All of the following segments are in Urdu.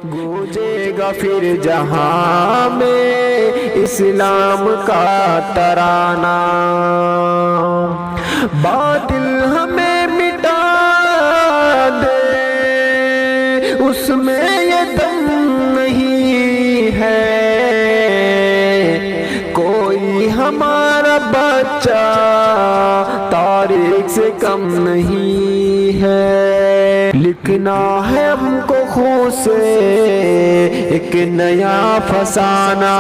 گونجے گا پھر جہاں میں اسلام کا ترانہ، باطل ہمیں مٹا دے اس میں یہ دم نہیں ہے، کوئی ہمارا بچہ تاریخ سے کم نہیں ہے، لکھنا ہے ہم کو خون سے ایک نیا فسانہ،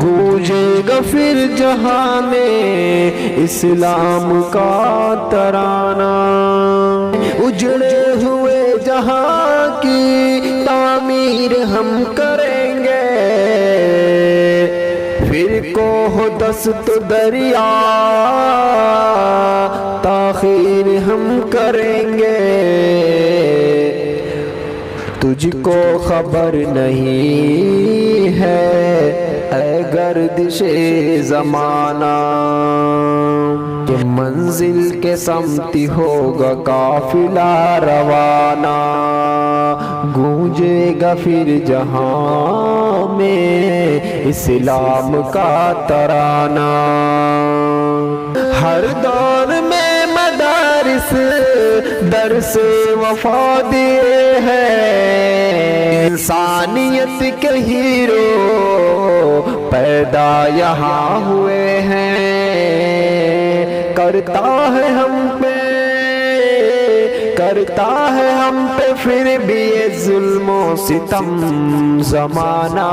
گونجے گا پھر جہاں میں اسلام کا ترانہ، اجڑے ہوئے جہاں کی تعمیر ہم کریں گے، پھر کوہ دست دریا تاخیر ہم کریں گے، تجھ کو خبر نہیں ہے اے گردش زمانہ کہ منزل کے سمتی ہوگا قافلہ روانہ، گونجے گا پھر جہاں میں اسلام کا ترانہ، ہر دور میں مدارس درس وفا دیے ہیں، انسانیت کے ہیرو پیدا یہاں ہوئے ہیں، کرتا ہے ہم پہ پھر بھی یہ ظلم و ستم زمانہ،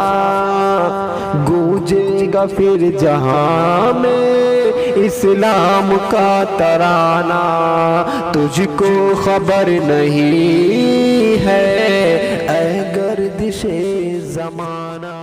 گونجے گا پھر جہاں میں اسلام کا ترانہ، تجھ کو خبر نہیں ہے اے گردش زمانہ۔